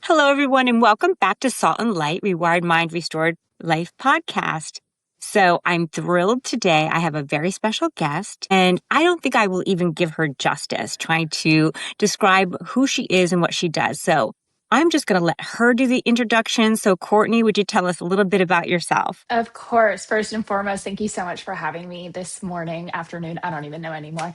Hello, everyone, and welcome back to Salt and Light, Rewired Mind, Restored Life podcast. So I'm thrilled today. I have a very special guest, and I don't think I will even give her justice trying to describe who she is and what she does. So I'm just going to let her do the introduction. So Courtney, would you tell us a little bit about yourself? Of course. First and foremost, thank you so much for having me this morning, afternoon. I don't even know anymore.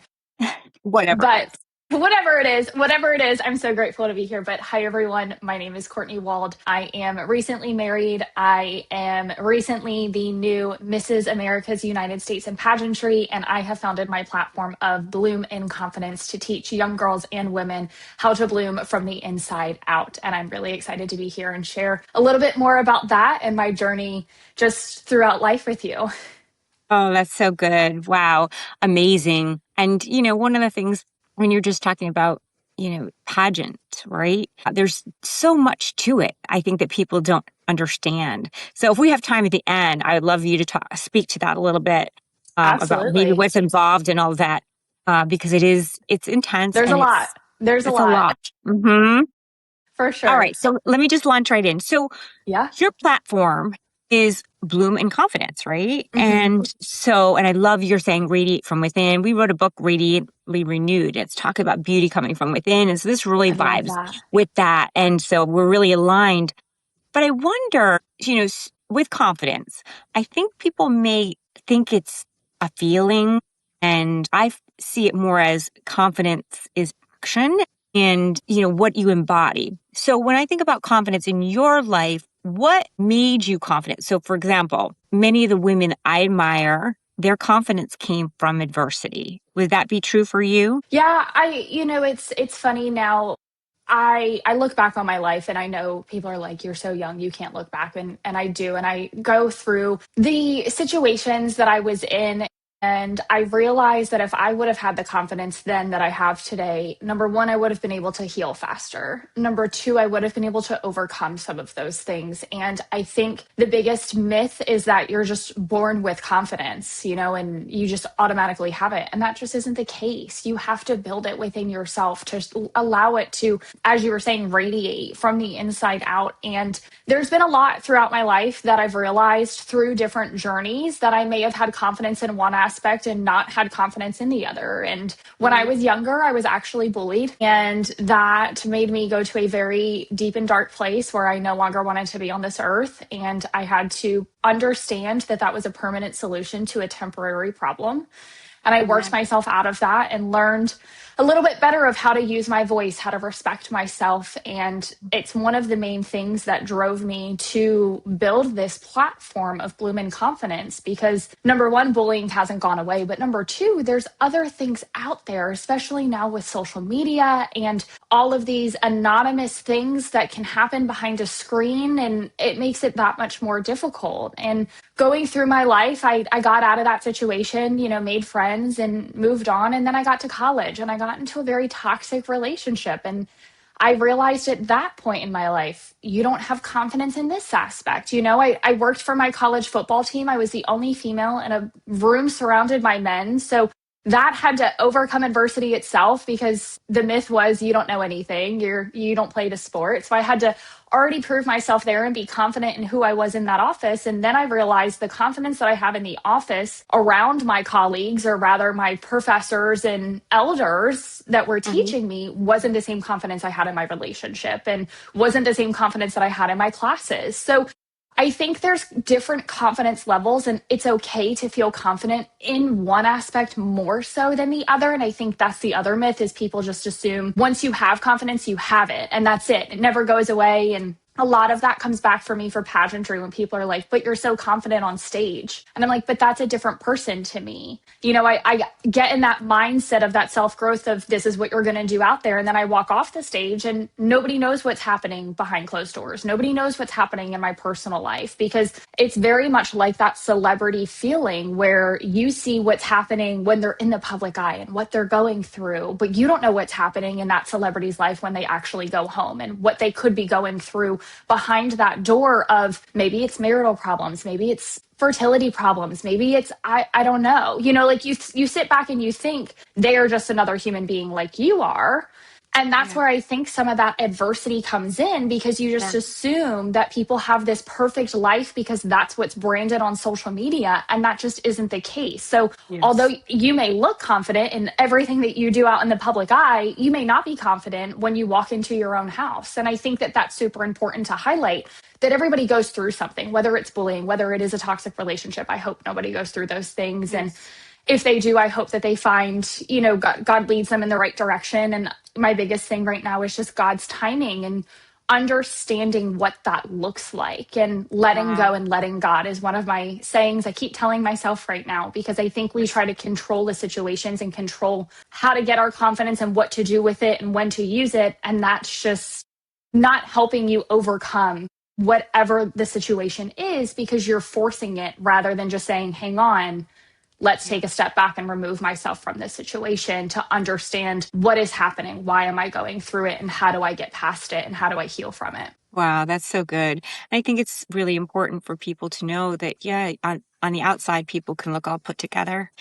Whatever it But is. whatever it is, I'm so grateful to be here. But hi, everyone. My name is Courtney Wald. I am recently married. I am recently the new Mrs. America's United States in Pageantry, and I have founded my platform of Bloom in Confidence to teach young girls and women how to bloom from the inside out. And I'm really excited to be here and share a little bit more about that and my journey just throughout life with you. Oh, that's so good. Wow. Amazing. And, one of the things when you're just talking about, pageant, right? There's so much to it, I think, that people don't understand. So if we have time at the end, I would love you to speak to that a little bit about maybe Absolutely. what's involved in all that, because it's intense There's a and lot. There's a it's a lot lot. Mm-hmm. for All sure. right. So let me just launch right in. So Yeah. your platform is Bloom in Confidence, right? hmm And I love you're saying radiate from within. We wrote a book, Radiantly Renewed. It's talking about beauty coming from within. And so this really I love vibes that. with that. And so we're really aligned. But I wonder, with confidence, I think people may think it's a feeling. And see it more as confidence is action and, what you embody. So when I think about confidence in your life, what made you confident? So for example, many of the women I admire, their confidence came from adversity. Would that be true for you? Yeah, it's funny now. I look back on my life and I know people are like, you're so young, you can't look back. And I do. And I go through the situations that I was in. And I realized that if I would have had the confidence then that I have today, number one, I would have been able to heal faster. Number two, I would have been able to overcome some of those things. And I think the biggest myth is that you're just born with confidence, and you just automatically have it. And that just isn't the case. You have to build it within yourself to allow it to, as you were saying, radiate from the inside out. And there's been a lot throughout my life that I've realized through different journeys that I may have had confidence in one aspect and not had confidence in the other. And when I was younger, I was actually bullied. And that made me go to a very deep and dark place where I no longer wanted to be on this earth. And I had to understand that that was a permanent solution to a temporary problem. And I worked myself out of that and learned a little bit better of how to use my voice, how to respect myself. And it's one of the main things that drove me to build this platform of Bloom in Confidence because number one, bullying hasn't gone away. But number two, there's other things out there, especially now with social media and all of these anonymous things that can happen behind a screen. And it makes it that much more difficult. And going through my life, I got out of that situation, made friends and moved on. And then I got to college and I got into a very toxic relationship. And I realized at that point in my life, you don't have confidence in this aspect. I worked for my college football team. I was the only female in a room surrounded by men. So that had to overcome adversity itself because the myth was you don't know anything. You don't play the sport. So I had to already prove myself there and be confident in who I was in that office. And then I realized the confidence that I have in the office around my colleagues, or rather my professors and elders that were teaching me, wasn't the same confidence I had in my relationship and wasn't the same confidence that I had in my classes. So I think there's different confidence levels, and it's okay to feel confident in one aspect more so than the other. And I think that's the other myth is people just assume once you have confidence, you have it, and that's it. It never goes away. And a lot of that comes back for me for pageantry when people are like, but you're so confident on stage. And I'm like, but that's a different person to me. I get in that mindset of that self-growth of this is what you're going to do out there. And then I walk off the stage and nobody knows what's happening behind closed doors. Nobody knows what's happening in my personal life because it's very much like that celebrity feeling where you see what's happening when they're in the public eye and what they're going through, but you don't know what's happening in that celebrity's life when they actually go home and what they could be going through behind that door of maybe it's marital problems, maybe it's fertility problems, maybe it's I don't know. Like you sit back and you think they are just another human being like you are. And that's Yeah. where I think some of that adversity comes in, because you just Yeah. assume that people have this perfect life because that's what's branded on social media. And that just isn't the case. So, although Yes. you may look confident in everything that you do out in the public eye, you may not be confident when you walk into your own house. And I think that that's super important to highlight, that everybody goes through something, whether it's bullying, whether it is a toxic relationship. I hope nobody goes through those things. And Yes. if they do, I hope that they find, God leads them in the right direction. And my biggest thing right now is just God's timing and understanding what that looks like, and letting go Wow. and letting God is one of my sayings I keep telling myself right now, because I think we try to control the situations and control how to get our confidence and what to do with it and when to use it. And that's just not helping you overcome whatever the situation is, because you're forcing it rather than just saying, hang on, let's Yeah. take a step back and remove myself from this situation to understand what is happening. Why am I going through it? And how do I get past it? And how do I heal from it? Wow, that's so good. I think it's really important for people to know that, yeah, on the outside, people can look all put together.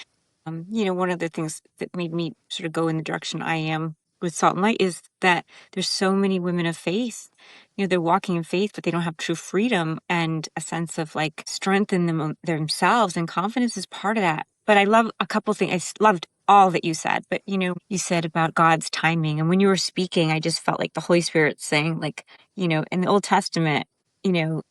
One of the things that made me sort of go in the direction I am with Salt and Light is that there's so many women of faith. They're walking in faith, but they don't have true freedom and a sense of like strength in themselves, and confidence is part of that. But I love a couple things. Loved all that you said, but you said about God's timing. And when you were speaking, I just felt like the Holy Spirit saying, like, in the Old Testament, you know,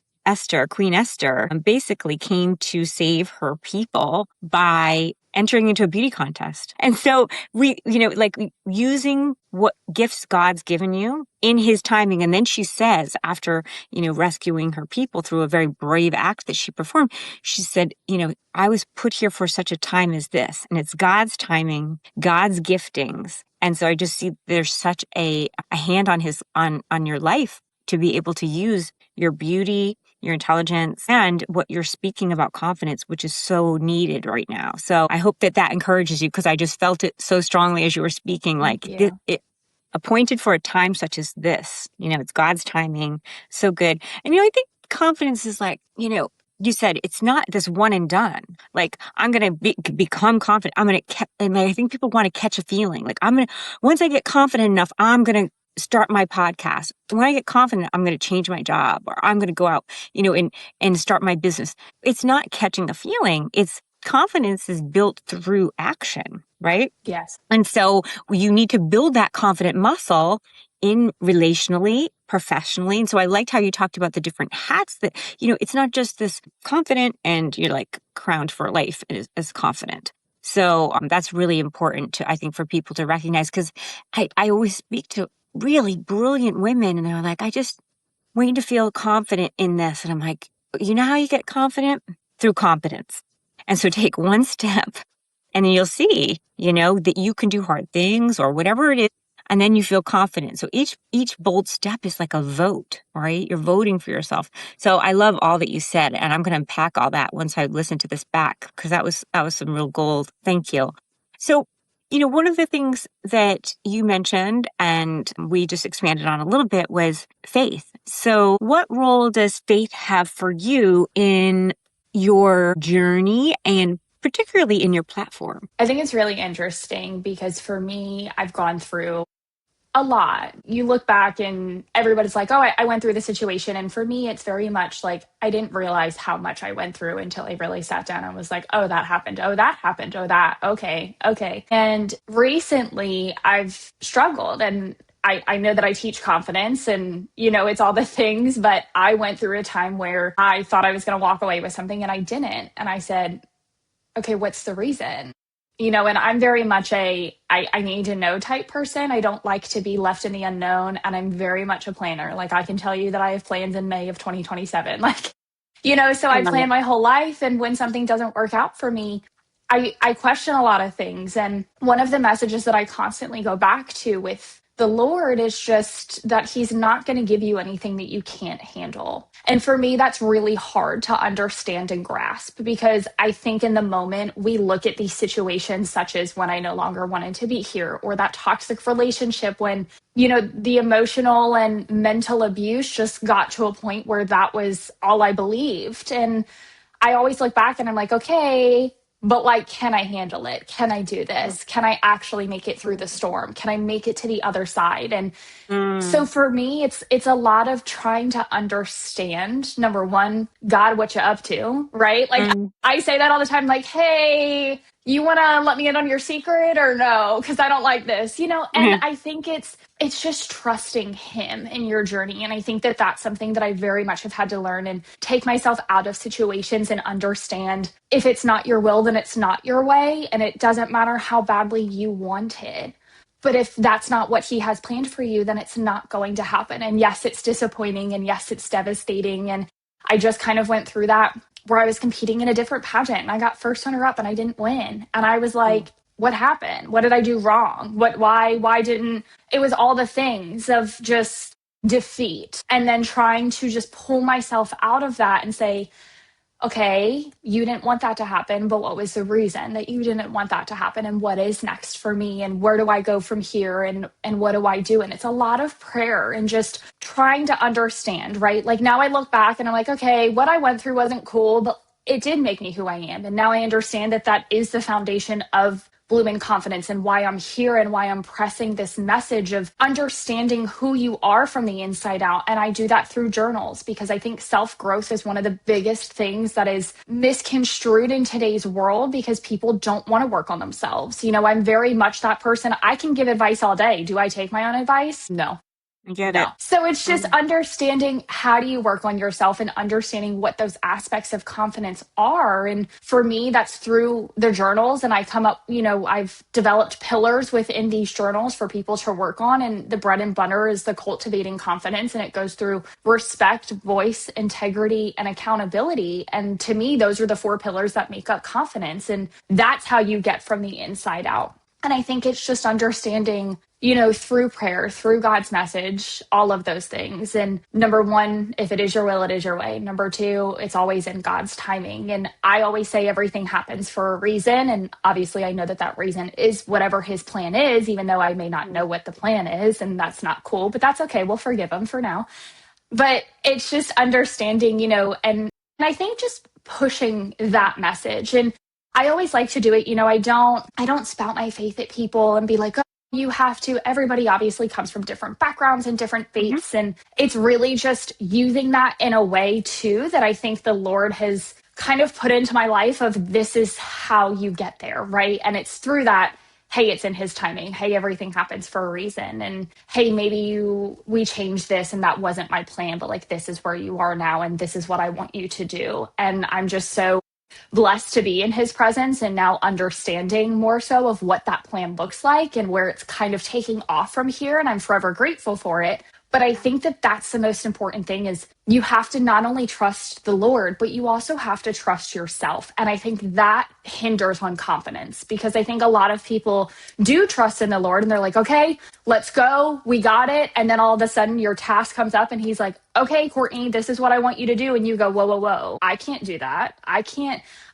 Queen Esther, basically came to save her people by entering into a beauty contest. And so like using what gifts God's given you in his timing. And then she says, after, rescuing her people through a very brave act that she performed, she said, I was put here for such a time as this. And it's God's timing, God's giftings. And so I just see there's such a hand on your life to be able to use your beauty, your intelligence, and what you're speaking about confidence, which is so needed right now. So I hope that encourages you, because I just felt it so strongly as you were speaking, Thank like you. it appointed for a time such as this. It's God's timing. So good. And, I think confidence is like, you said it's not this one and done. Like, I'm going to become confident. And I think people want to catch a feeling. Like, once I get confident enough, I'm going to start my podcast. When I get confident, I'm going to change my job, or I'm going to go out, and start my business. It's not catching a feeling. It's confidence is built through action, right? Yes. And so you need to build that confident muscle in relationally, professionally. And so I liked how you talked about the different hats that, it's not just this confident and you're like crowned for life as confident. So that's really important I think, for people to recognize, because I always speak to really brilliant women and they're like, I just want to feel confident in this. And I'm like, you know how you get confident? Through competence. And so take one step, and then you'll see, that you can do hard things or whatever it is. And then you feel confident. So each bold step is like a vote, right? You're voting for yourself. So I love all that you said, and I'm going to unpack all that once I listen to this back, because that was some real gold. Thank you. So, one of the things that you mentioned and we just expanded on a little bit was faith. So what role does faith have for you in your journey, and particularly in your platform? I think it's really interesting because for me, I've gone through a lot. You look back and everybody's like, oh, I went through the situation. And for me, it's very much like I didn't realize how much I went through until I really sat down and was like, oh, that happened. Oh, that happened. Oh, that. Okay. Okay. And recently I've struggled, and I know that I teach confidence and, it's all the things, but I went through a time where I thought I was going to walk away with something and I didn't. And I said, okay, what's the reason? And I'm very much I need to know type person. I don't like to be left in the unknown. And I'm very much a planner. Like, I can tell you that I have plans in May of 2027. Like, so I I love plan it. my whole life. And when something doesn't work out for me, I question a lot of things. And one of the messages that I constantly go back to with the Lord is just that he's not going to give you anything that you can't handle. And for me, that's really hard to understand and grasp, because I think in the moment we look at these situations, such as when I no longer wanted to be here, or that toxic relationship, when, the emotional and mental abuse just got to a point where that was all I believed. And I always look back and I'm like, okay, but like, can I handle it? Can I do this? Can I actually make it through the storm? Can I make it to the other side? And so Mm, for me, it's a lot of trying to understand, number one, God, what you up to, right? Like mm. I say that all the time, like, hey, you want to let me in on your secret or no? Because I don't like this, And I think it's just trusting Him in your journey, and I think that that's something that I very much have had to learn and take myself out of situations and understand if it's not your will, then it's not your way, and it doesn't matter how badly you want it. But if that's not what He has planned for you, then it's not going to happen. And yes, it's disappointing. And yes, it's devastating. And I just kind of went through that where I was competing in a different pageant and I got first runner up and I didn't win. And I was Mm. like, what happened? What did I do wrong? Why didn't, it was all the things of just defeat and then trying to just pull myself out of that and say, okay, you didn't want that to happen, but what was the reason that you didn't want that to happen? And what is next for me? And where do I go from here? And what do I do? And it's a lot of prayer and just trying to understand, right? Like now I look back and I'm like, okay, what I went through wasn't cool, but it did make me who I am. And now I understand that that is the foundation of Bloom in Confidence and why I'm here and why I'm pressing this message of understanding who you are from the inside out. And I do that through journals because I think self growth is one of the biggest things that is misconstrued in today's world because people don't want to work on themselves. I'm very much that person. I can give advice all day. Do I take my own advice? No. I get No. it. So it's just Mm, understanding how do you work on yourself and understanding what those aspects of confidence are. And for me, that's through the journals. And I come up, I've developed pillars within these journals for people to work on. And the bread and butter is the cultivating confidence. And it goes through respect, voice, integrity, and accountability. And to me, those are the four pillars that make up confidence. And that's how you get from the inside out. And I think it's just understanding, through prayer, through God's message, all of those things. And number one, if it is your will, it is your way. Number two, it's always in God's timing. And I always say everything happens for a reason. And obviously, I know that that reason is whatever His plan is, even though I may not know what the plan is. And that's not cool, but that's okay. We'll forgive Him for now. But it's just understanding, and I think just pushing that message. And I always like to do it, I don't spout my faith at people and be like, oh, you have to. Everybody obviously comes from different backgrounds and different mhm. faiths. And it's really just using that in a way too that I think the Lord has kind of put into my life of this is how you get there, right? And it's through that, hey, it's in His timing. Hey, everything happens for a reason. And hey, maybe we changed this and that wasn't my plan, but like this is where you are now and this is what I want you to do. And I'm just so blessed to be in His presence and now understanding more so of what that plan looks like and where it's kind of taking off from here. And I'm forever grateful for it. But I think that that's the most important thing is you have to not only trust the Lord, but you also have to trust yourself. And I think that hinders on confidence because I think a lot of people do trust in the Lord and they're like, okay, let's go. We got it. And then all of a sudden your task comes up and He's like, okay, Courtney, this is what I want you to do. And you go, whoa, whoa, whoa. I can't do that.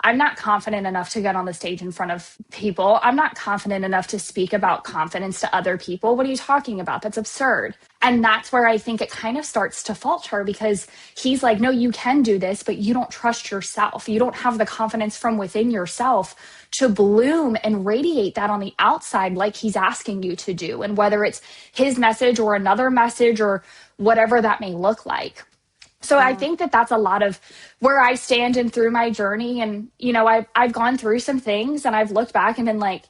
I'm not confident enough to get on the stage in front of people. I'm not confident enough to speak about confidence to other people. What are you talking about? That's absurd. And that's where I think it kind of starts to falter because He's like, no, you can do this, but you don't trust yourself. You don't have the confidence from within yourself to bloom and radiate that on the outside like He's asking you to do. And whether it's His message or another message or whatever that may look like. So I Yeah. think that that's a lot of where I stand and through my journey. And, I've gone through some things and I've looked back and been like,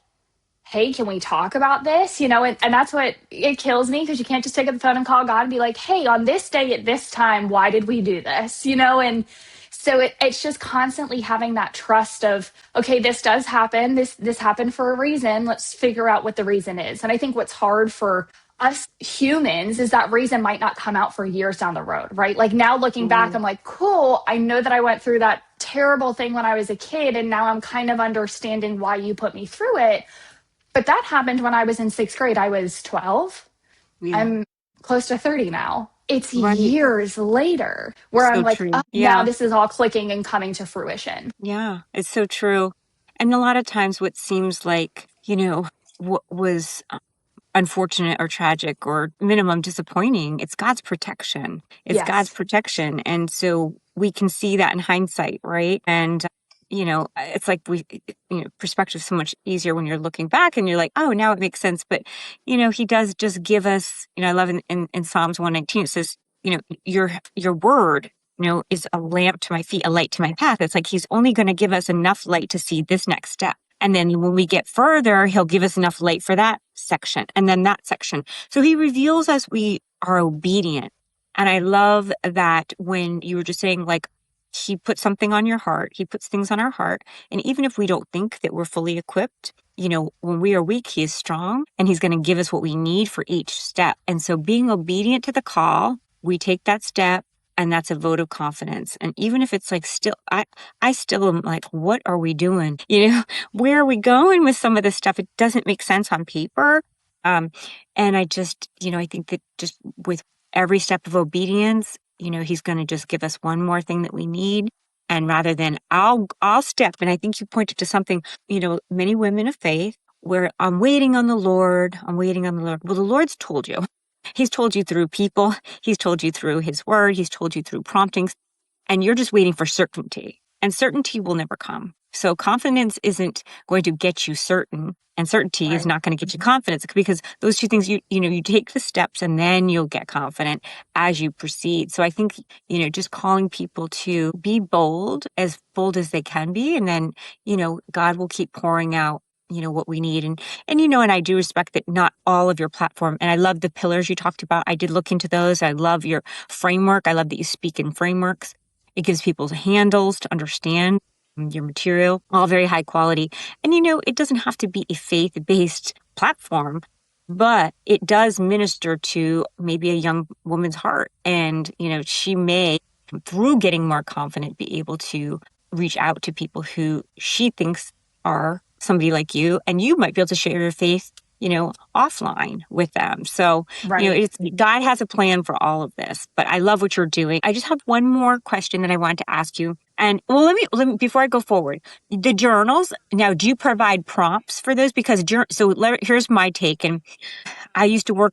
hey, can we talk about this? And that's what it kills me because you can't just take up the phone and call God and be like, hey, on this day at this time, why did we do this? And so it's just constantly having that trust of, okay, this does happen. This happened for a reason. Let's figure out what the reason is. And I think what's hard for us humans is that reason might not come out for years down the road, right? Like now looking back, Mm, I'm like, cool. I know that I went through that terrible thing when I was a kid. And now I'm kind of understanding why you put me through it. But that happened when I was in sixth grade. I was 12. yeah. I'm close to 30 now. It's Right. years later where I'm So like, oh, true. now Yeah. this is all clicking and coming to fruition. Yeah. It's so true. And a lot of times what seems like, what was unfortunate or tragic or minimum disappointing, it's God's protection. It's God's Yes. protection. And so we can see that in hindsight, right? And it's like perspective so much easier when you're looking back and you're like, oh, now it makes sense. But, he does just give us, I love in Psalms 119, it says, your word, is a lamp to my feet, a light to my path. It's like he's only going to give us enough light to see this next step. And then when we get further, he'll give us enough light for that section and then that section. So he reveals as we are obedient. And I love that when you were just saying, like, he puts something on your heart, he puts things on our heart. And even if we don't think that we're fully equipped, when we are weak, he is strong and he's going to give us what we need for each step. And so being obedient to the call, we take that step. And that's a vote of confidence. And even if it's like I still am like, what are we doing? Where are we going with some of this stuff? It doesn't make sense on paper. And I just, I think that just with every step of obedience, he's going to just give us one more thing that we need. And rather than I'll step. And I think you pointed to something, many women of faith where I'm waiting on the Lord. I'm waiting on the Lord. Well, the Lord's told you. He's told you through people. He's told you through his word. He's told you through promptings. And you're just waiting for certainty. And certainty will never come. So confidence isn't going to get you certain. And certainty is not going to get you confidence, because those two things, you take the steps and then you'll get confident as you proceed. So I think, just calling people to be bold as they can be. And then, God will keep pouring out what we need. And I do respect that not all of your platform. And I love the pillars you talked about. I did look into those. I love your framework. I love that you speak in frameworks. It gives people handles to understand your material, all very high quality. And, it doesn't have to be a faith-based platform, but it does minister to maybe a young woman's heart. And, she may, through getting more confident, be able to reach out to people who she thinks are somebody like you, and you might be able to share your faith, offline with them. So, God has a plan for all of this, but I love what you're doing. I just have one more question that I wanted to ask you. And well, let me before I go forward, the journals. Now, do you provide prompts for those? Because here's my take. And I used to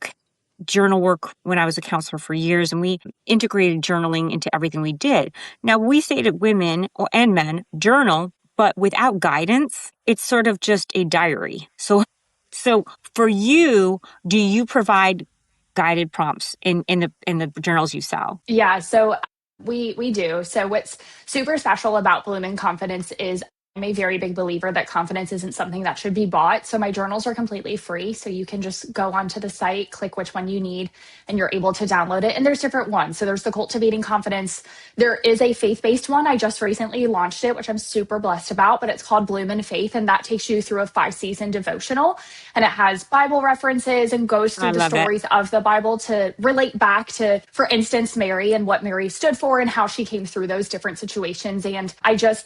journal work when I was a counselor for years, and we integrated journaling into everything we did. Now, we say to women and men, journal, but without guidance, it's sort of just a diary. So for you, do you provide guided prompts in the journals you sell? Yeah, so we do. So what's super special about Bloom in Confidence is I'm a very big believer that confidence isn't something that should be bought. So my journals are completely free. So you can just go onto the site, click which one you need, and you're able to download it. And there's different ones. So there's the Cultivating Confidence. There is a faith-based one. I just recently launched it, which I'm super blessed about, but it's called Bloom in Faith. And that takes you through a 5-season devotional. And it has Bible references and goes through the stories of the Bible to relate back to, for instance, Mary and what Mary stood for and how she came through those different situations. And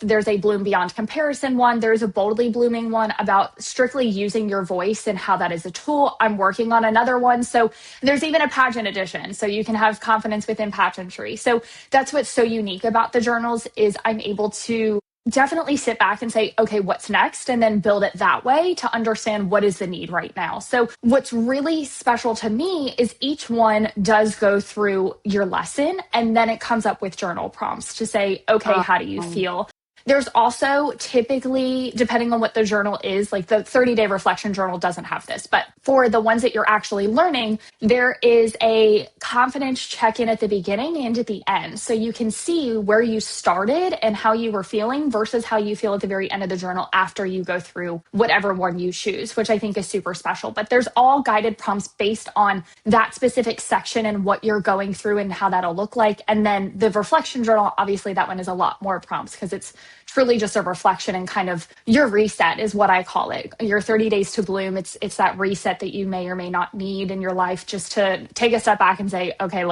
there's a Bloom Beyond Comparison one. There's a Boldly Blooming one about strictly using your voice and how that is a tool. I'm working on another one. So there's even a pageant edition. So you can have confidence within pageantry. So that's what's so unique about the journals is I'm able to definitely sit back and say, okay, what's next? And then build it that way to understand what is the need right now. So what's really special to me is each one does go through your lesson and then it comes up with journal prompts to say, okay, how do you feel? There's also typically, depending on what the journal is, like the 30-day reflection journal doesn't have this, but for the ones that you're actually learning, there is a confidence check-in at the beginning and at the end. So you can see where you started and how you were feeling versus how you feel at the very end of the journal after you go through whatever one you choose, which I think is super special. But there's all guided prompts based on that specific section and what you're going through and how that'll look like. And then the reflection journal, obviously that one is a lot more prompts because it's truly just a reflection and kind of your reset is what I call it. Your 30 days to bloom. It's that reset that you may or may not need in your life just to take a step back and say, okay,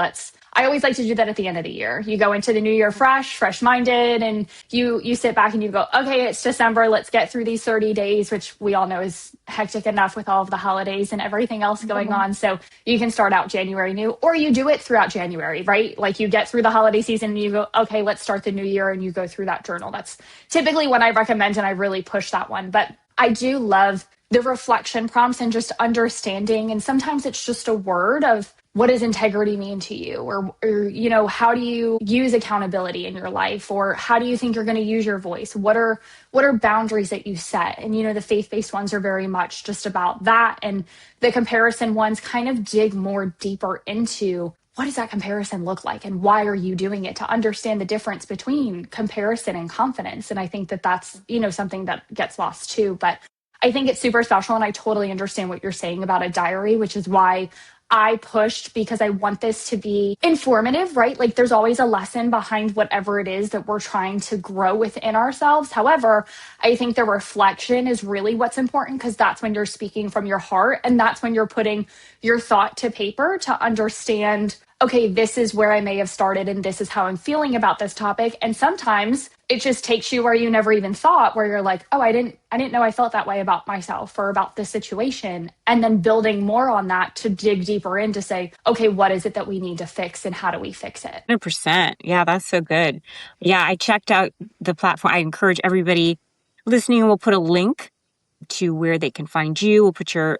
I always like to do that at the end of the year. You go into the new year fresh minded, and you sit back and you go, okay, it's December. Let's get through these 30 days, which we all know is hectic enough with all of the holidays and everything else going on. So you can start out January new, or you do it throughout January, right? Like you get through the holiday season and you go, okay, let's start the new year, and you go through that journal. That's typically what I recommend, and I really push that one. But I do love the reflection prompts and just understanding. And sometimes it's just a word of what does integrity mean to you? Or how do you use accountability in your life? Or how do you think you're going to use your voice? What are boundaries that you set? And, the faith-based ones are very much just about that. And the comparison ones kind of dig more deeper into what does that comparison look like and why are you doing it, to understand the difference between comparison and confidence. And I think that that's, something that gets lost too. But I think it's super special. And I totally understand what you're saying about a diary, which is why I pushed, because I want this to be informative, right? Like there's always a lesson behind whatever it is that we're trying to grow within ourselves. However, I think the reflection is really what's important, because that's when you're speaking from your heart, and that's when you're putting your thought to paper to understand, okay, this is where I may have started and this is how I'm feeling about this topic. And sometimes it just takes you where you never even thought, where you're like, oh, I didn't know I felt that way about myself or about this situation. And then building more on that to dig deeper in to say, okay, what is it that we need to fix and how do we fix it? 100%. Yeah, that's so good. Yeah, I checked out the platform. I encourage everybody listening, we'll put a link to where they can find you. We'll put your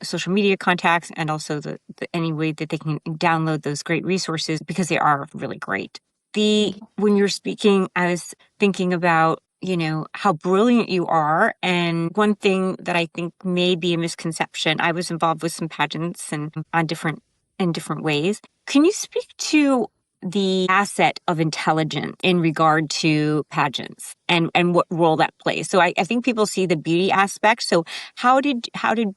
social media contacts and also the any way that they can download those great resources, because they are really great. When you're speaking, I was thinking about, how brilliant you are. And one thing that I think may be a misconception, I was involved with some pageants and in different ways. Can you speak to the asset of intelligence in regard to pageants and what role that plays? So I think people see the beauty aspect. So how did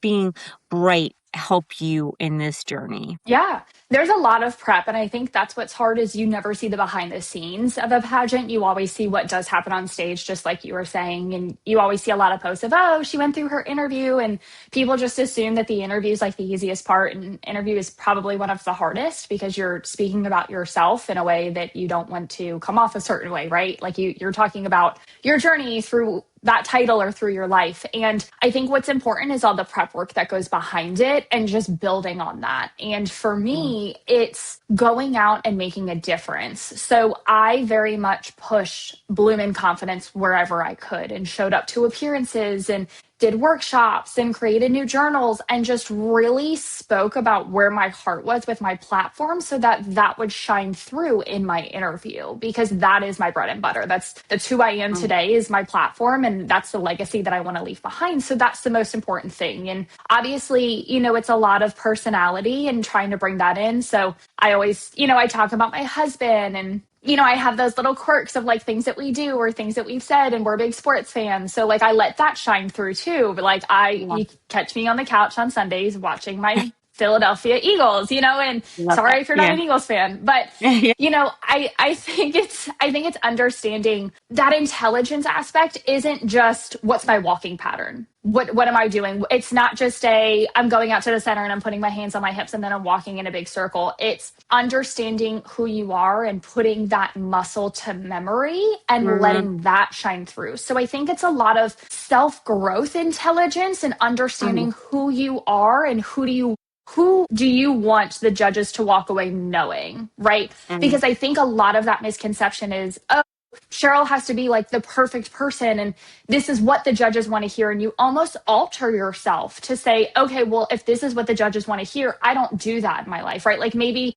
being bright help you in this journey? Yeah, there's a lot of prep. And I think that's what's hard is you never see the behind the scenes of a pageant. You always see what does happen on stage, just like you were saying. And you always see a lot of posts of, oh, she went through her interview. And people just assume that the interview is like the easiest part. And interview is probably one of the hardest, because you're speaking about yourself in a way that you don't want to come off a certain way, right? Like you're talking about your journey through that title or through your life. And I think what's important is all the prep work that goes behind it and just building on that. And for me, it's going out and making a difference. So I very much push bloom in confidence wherever I could, and showed up to appearances and did workshops and created new journals, and just really spoke about where my heart was with my platform, so that that would shine through in my interview, because that is my bread and butter. That's who I am today, is my platform, and that's the legacy that I want to leave behind. So that's the most important thing. And obviously, it's a lot of personality and trying to bring that in. So I always, I talk about my husband, and I have those little quirks of like things that we do or things that we've said, and we're big sports fans. So like I let that shine through too. But like you catch me on the couch on Sundays watching my Philadelphia Eagles, and Love that. sorry if you're not Yeah. an Eagles fan, but Yeah. I think it's understanding that intelligence aspect isn't just what's my walking pattern. What am I doing? It's not just I'm going out to the center and I'm putting my hands on my hips and then I'm walking in a big circle. It's understanding who you are and putting that muscle to memory and letting that shine through. So I think it's a lot of self-growth intelligence and understanding who you are and who do you want the judges to walk away knowing, right? Because I think a lot of that misconception is, oh, Sheryl has to be like the perfect person, and this is what the judges want to hear. And you almost alter yourself to say, okay, well, if this is what the judges want to hear, I don't do that in my life, right? Like maybe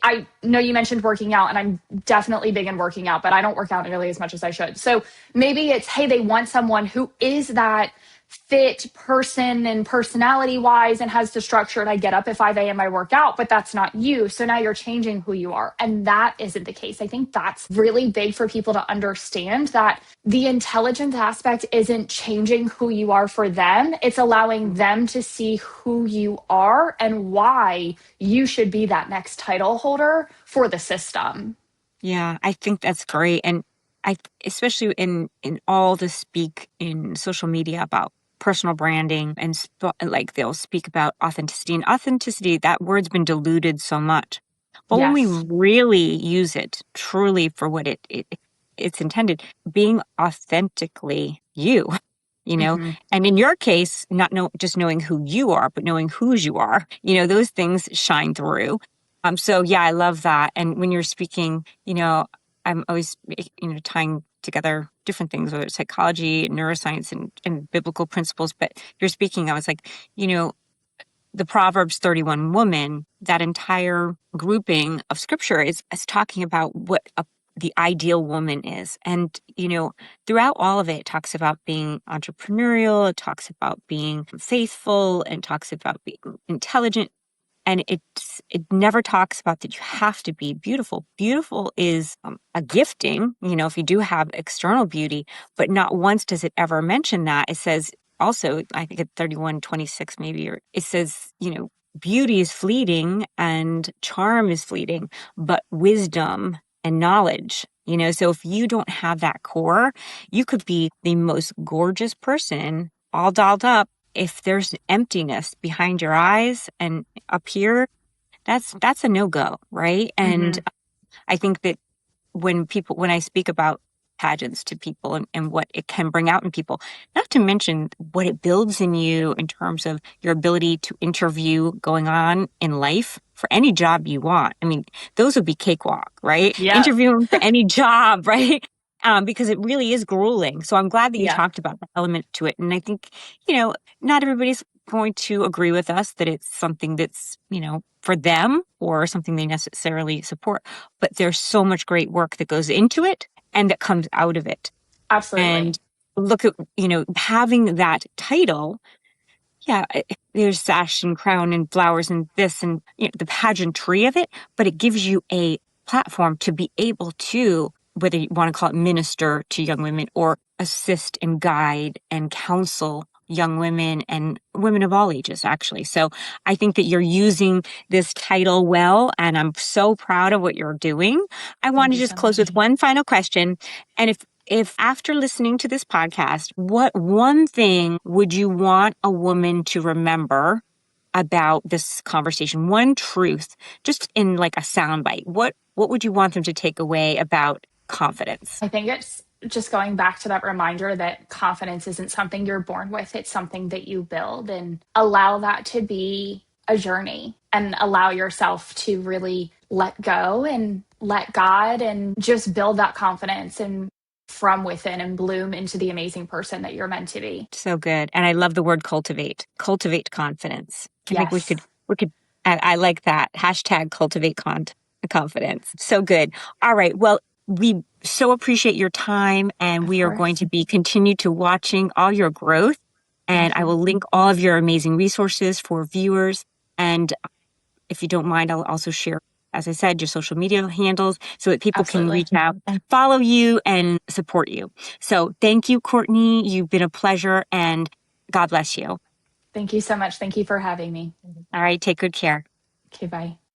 I know you mentioned working out, and I'm definitely big in working out, but I don't work out nearly as much as I should. So maybe it's, hey, they want someone who is that fit person and personality wise and has the structure, and I get up at 5 a.m. I work out, but that's not you. So now you're changing who you are. And that isn't the case. I think that's really big for people to understand, that the intelligence aspect isn't changing who you are for them. It's allowing them to see who you are and why you should be that next title holder for the system. Yeah, I think that's great. And especially in all the speak in social media about personal branding and like they'll speak about authenticity, and authenticity, that word's been diluted so much. But when we Yes. really use it truly for what it's intended, being authentically you, Mm-hmm. and in your case, not just knowing who you are, but knowing whose you are, those things shine through. So yeah, I love that. And when you're speaking, I'm always, tying together different things, whether it's psychology, neuroscience, and biblical principles. But you're speaking, I was like, you know, the Proverbs 31 woman, that entire grouping of scripture is talking about what the ideal woman is. And, throughout all of it, it talks about being entrepreneurial, it talks about being faithful, and talks about being intelligent. And it never talks about that you have to be beautiful. Beautiful is a gifting, if you do have external beauty, but not once does it ever mention that. It says also, I think at 31:26 maybe, or it says, beauty is fleeting and charm is fleeting, but wisdom and knowledge, so if you don't have that core, you could be the most gorgeous person all dolled up. If there's emptiness behind your eyes and up here, that's a no-go, right? And Hmm. I think that when I speak about pageants to people and what it can bring out in people, not to mention what it builds in you in terms of your ability to interview going on in life for any job you want. I mean, those would be cakewalk, right? Yeah. Interviewing for any job, right? Because it really is grueling. So I'm glad that you Yeah. talked about that element to it. And I think, not everybody's going to agree with us that it's something that's, for them or something they necessarily support, but there's so much great work that goes into it and that comes out of it. And Absolutely. look at, having that title. Yeah, there's sash and crown and flowers and this and the pageantry of it, but it gives you a platform to be able to, whether you want to call it minister to young women or assist and guide and counsel young women and women of all ages, actually. So I think that you're using this title well, and I'm so proud of what you're doing. I want Thank to you just so close with much. one final question. And if after listening to this podcast, what one thing would you want a woman to remember about this conversation? One truth, just in like a soundbite. What would you want them to take away about confidence? I think it's just going back to that reminder that confidence isn't something you're born with, it's something that you build, and allow that to be a journey and allow yourself to really let go and let God and just build that confidence and from within and bloom into the amazing person that you're meant to be. So good. And I love the word cultivate. Cultivate confidence. I think we could Yes, we could I like that. Hashtag cultivate confidence. So good. All right. Well, we so appreciate your time, and of we are going course. to be continue to watching all your growth. And Thank I you. will link all of your amazing resources for viewers. And if you don't mind, I'll also share, as I said, your social media handles so that people can Absolutely. reach out, follow you, and support you. So thank you, Courtney. You've been a pleasure, and God bless you. Thank you so much. Thank you for having me. All right, take good care. Okay, bye.